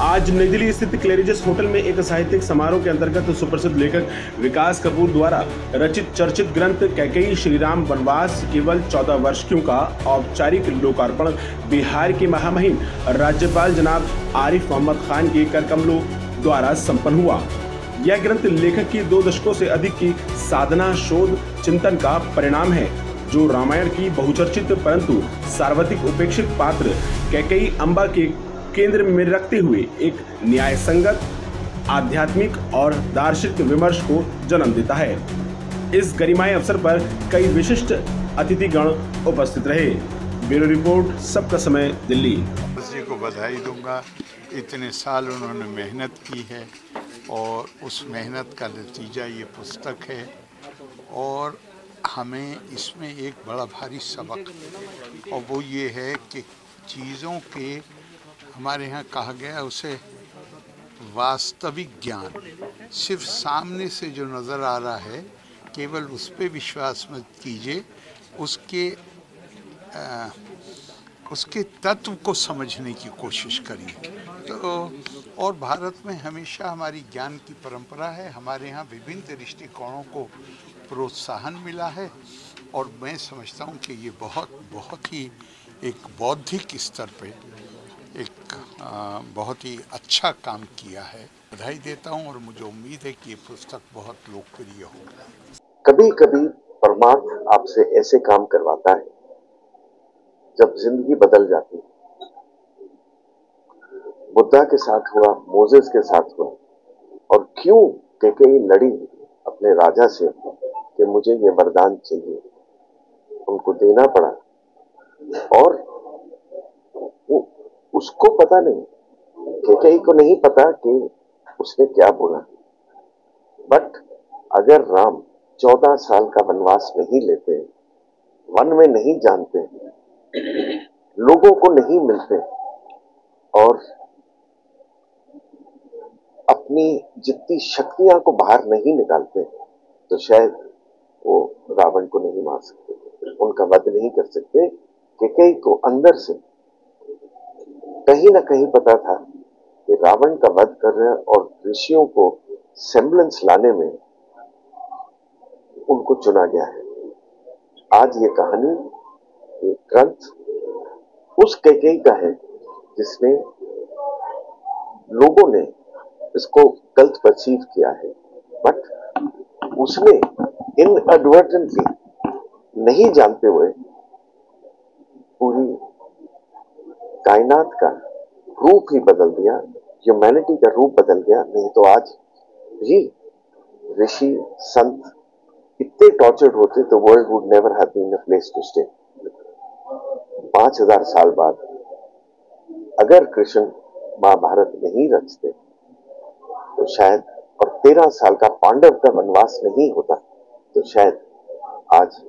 आज नई दिल्ली स्थित क्लेरिजस होटल में एक साहित्यिक समारोह के अंतर्गत सुप्रसिद्ध लेखक विकास कपूर द्वारा रचित चर्चित ग्रंथ कैकेयी श्रीराम वनवास केवल 14 वर्षियों का औपचारिक लोकार्पण बिहार के महामहिम राज्यपाल जनाब आरिफ मोहम्मद खान के करकमलों द्वारा संपन्न हुआ। यह ग्रंथ लेखक की 2 दशकों से अधिक की साधना, शोध, चिंतन का परिणाम है, जो रामायण की बहुचर्चित परंतु सार्वत्रिक उपेक्षित पात्र कैकेयी अम्बा के केंद्र में रखते हुए एक न्याय संगत, आध्यात्मिक और दार्शनिक विमर्श को जन्म देता है। इस गरिमामय अवसर पर कई विशिष्ट अतिथिगण उपस्थित रहे। ब्यूरो रिपोर्ट, सबका समय, दिल्ली। जी को बधाई दूंगा। इतने साल उन्होंने मेहनत की है और उस मेहनत का नतीजा ये पुस्तक है और हमें इसमें एक बड़ा भारी सबक और वो ये है कि चीज़ों के हमारे यहाँ कहा गया उसे वास्तविक ज्ञान सिर्फ सामने से जो नज़र आ रहा है केवल उस पर विश्वास मत कीजिए, उसके तत्व को समझने की कोशिश करिए। तो और भारत में हमेशा हमारी ज्ञान की परंपरा है, हमारे यहाँ विभिन्न दृष्टिकोणों को प्रोत्साहन मिला है और मैं समझता हूँ कि ये बहुत ही एक बौद्धिक स्तर पे एक बहुत ही अच्छा काम किया है। बधाई देता हूँ और मुझे उम्मीद है कि ये पुस्तक बहुत लोकप्रिय होगी। कभी कभी परमात्मा आपसे ऐसे काम करवाता है जब जिंदगी बदल जाती है। बुद्धा के साथ हुआ, मोसेस के साथ हुआ, और क्यों कैकेयी लड़ी अपने राजा से कि मुझे ये वरदान चाहिए, उनको देना पड़ा और उसको पता नहीं, कैकेयी को नहीं पता कि उसने क्या बोला। बट अगर राम 14 साल का वनवास नहीं लेते, वन में नहीं जानते, लोगों को नहीं मिलते और अपनी जितनी शक्तियां को बाहर नहीं निकालते, तो शायद वो रावण को नहीं मार सकते, उनका वध नहीं कर सकते। कैकेयी को अंदर से कहीं ना कहीं पता था कि रावण का वध कर रहे हैं और ऋषियों को सेम्बलेंस लाने में उनको चुना गया है। आज ये कहानी, ये ग्रंथ उस कैकेयी का है जिसने, लोगों ने इसको गलत परसीव किया है, बट उसने इनएडवर्टेंटली, नहीं जानते हुए, पूरी कायनात का रूप ही बदल दिया, ह्यूमैनिटी का रूप बदल गया। नहीं तो आज भी ऋषि संत इतने टॉर्चर्ड होते तो world would never have been a place to stay. 5000 साल बाद अगर कृष्ण महाभारत नहीं रचते तो शायद, और 13 साल का पांडव का वनवास नहीं होता तो शायद आज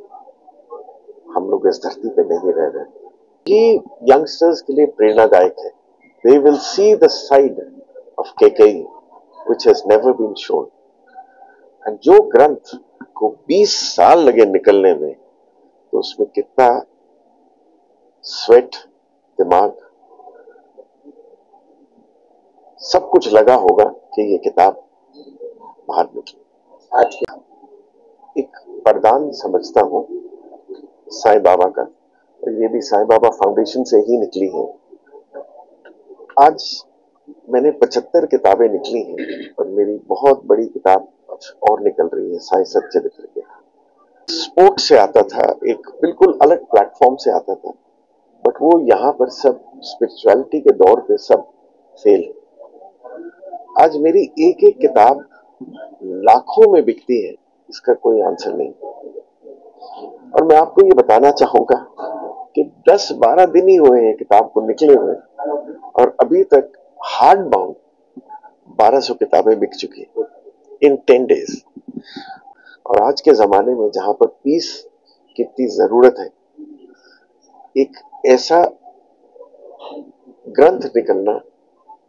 हम लोग इस धरती पे नहीं रह रहे। ये यंगस्टर्स के लिए प्रेरणादायक है। They will see the side of Kaikeyi which has never been shown. And जो ग्रंथ को 20 साल लगे निकलने में, तो उसमें कितना स्वेट, दिमाग, सब कुछ लगा होगा कि ये किताब बाहर निकली। आज के एक वरदान समझता हूँ साईं बाबा का, और ये भी साईं बाबा फाउंडेशन से ही निकली है। आज मैंने 75 किताबें निकली हैं और मेरी बहुत बड़ी किताब और निकल रही है, साईं सच्चरित्र के। स्पोर्ट से आता था, एक बिल्कुल अलग प्लेटफॉर्म से आता था, बट वो यहाँ पर सब स्पिरिचुअलिटी के दौर पे सब फेल। आज मेरी एक एक किताब लाखों में बिकती है, इसका कोई आंसर नहीं। और मैं आपको ये बताना चाहूंगा कि 10-12 दिन ही हुए हैं किताब को निकले हुए और अभी तक हार्ड बाउंड 1200 किताबें बिक चुकी हैं इन 10 डेज। और आज के जमाने में जहां पर पीस की इतनी जरूरत है, एक ऐसा ग्रंथ निकलना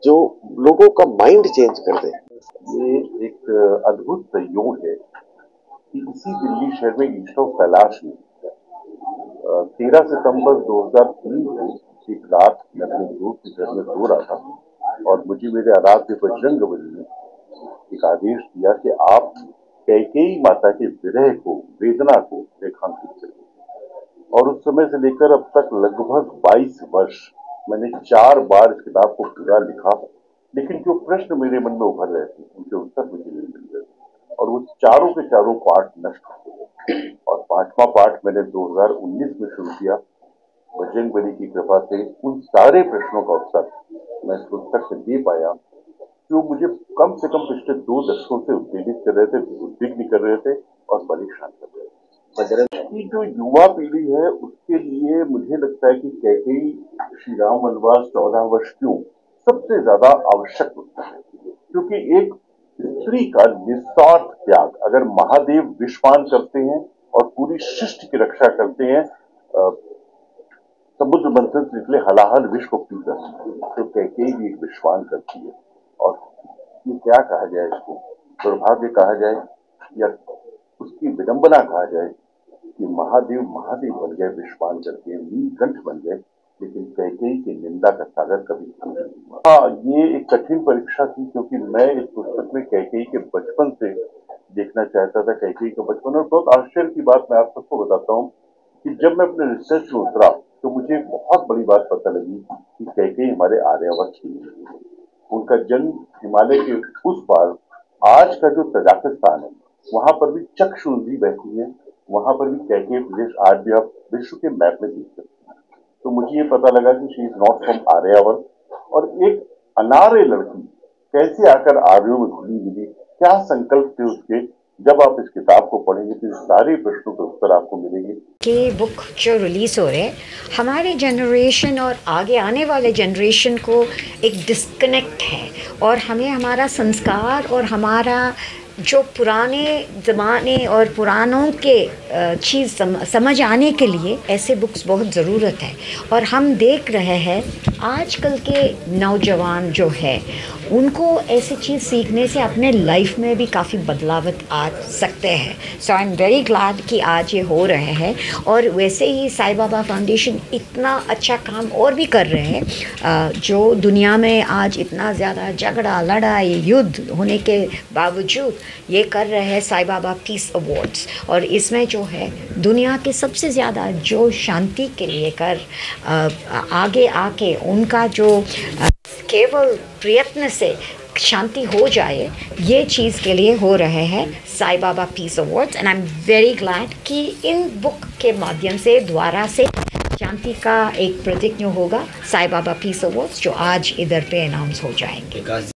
जो लोगों का माइंड चेंज कर दे, ये एक अद्भुत संयोग है कि इसी दिल्ली शहर में ईस्ट ऑफ कैलाश में 13 सितंबर 2003 को एक रात मैं अपने दोस्त के घर में सो रहा था और मुझे मेरे आराध्य बजरंगबली ने एक आदेश दिया कि आप कैकेयी माता के विरह को, वेदना को रेखांकित करिए। और उस समय से लेकर अब तक लगभग 22 वर्ष मैंने 4 बार इस किताब को पूरा लिखा, लेकिन जो प्रश्न मेरे मन में उभर रहे थे उनके उत्तर मुझे नहीं मिल रहे और वो चारों के चारों पाठ नष्ट हो गए। और 5वां पाठ मैंने 2019 में शुरू किया। बजरंगबली की कृपा से उन सारे प्रश्नों का उत्तर मैं इस पुस्तक से दे पाया, जो मुझे कम से कम पिछले 2 दशकों से उत्तेजित कर रहे थे, उद्विग्न कर रहे थे और परेशान कर रहे थे। बजरंग की जो युवा पीढ़ी है उसके लिए मुझे लगता है कि कैकेयी श्री राम वनवास 14 वर्ष क्यों सबसे ज्यादा आवश्यक होता है, क्योंकि एक स्त्री का निस्वार्थ त्याग, अगर महादेव विषपान करते हैं और पूरी सृष्टि की रक्षा करते हैं, समुद्र मंथन से निकले हलाहल विष को पीकर, तो कैकेयी भी एक विषपान करती है। और ये क्या कहा जाए, इसको दुर्भाग्य कहा जाए या उसकी विडंबना कहा जाए कि महादेव बन गए विषपान करके, नीलकंठ बन गए, लेकिन कैकेयी की निंदा का सागर कभी नहीं हुआ। हाँ, ये एक कठिन परीक्षा थी, क्योंकि मैं इस पुस्तक में कैकेयी के बचपन से देखना चाहता था, कैकेयी का बचपन। और बहुत आश्चर्य की बात मैं आप सबको बताता हूँ कि जब मैं अपने रिसर्च में उतरा तो मुझे बहुत बड़ी बात पता लगी कि कैकेयी हमारे आर्यावर्त की है। उनका जन्म हिमालय के उस पार, आज का जो तजाकिस्तान है, वहां पर भी चक्षुरुंधी बहती है, वहां पर भी कैकेयी प्रदेश आज भी आप विश्व के मैप में देख सकते हैं। तो मुझे ये पता लगा कि she is not from Aryavart. और एक अनार्य लड़की कैसे आकर आर्यों में घुली मिली, क्या संकल्प थे उसके, जब आप इस किताब को पढ़ेंगे तो सारे प्रश्नों के उत्तर आपको मिलेंगे। कि बुक जो रिलीज़ हो रहे हैं, हमारे जनरेशन और आगे आने वाले जनरेशन को एक डिस्कनेक्ट है, और हमें हमारा संस्कार और हमारा जो पुराने ज़माने और पुरानों के चीज़ समझ आने के लिए ऐसे बुक्स बहुत ज़रूरत है। और हम देख रहे हैं आजकल के नौजवान जो है उनको ऐसी चीज़ सीखने से अपने लाइफ में भी काफ़ी बदलाव आ सकते हैं। सो आई एम वेरी ग्लैड कि आज ये हो रहे हैं। और वैसे ही साईं बाबा फाउंडेशन इतना अच्छा काम और भी कर रहे हैं, जो दुनिया में आज इतना ज़्यादा झगड़ा, लड़ाई, युद्ध होने के बावजूद ये कर रहे हैं साईं बाबा पीस अवार्ड्स। और इसमें जो है दुनिया के सबसे ज़्यादा जो शांति के लिए कर आगे आके उनका जो केवल प्रयत्न से शांति हो जाए, ये चीज़ के लिए हो रहे हैं Sai Baba peace awards. And I am very glad कि इन बुक के माध्यम से द्वारा से शांति का एक प्रतिज्ञा होगा साईं बाबा पीस अवार्ड्स, जो आज इधर पे अनाउंस हो जाएंगे।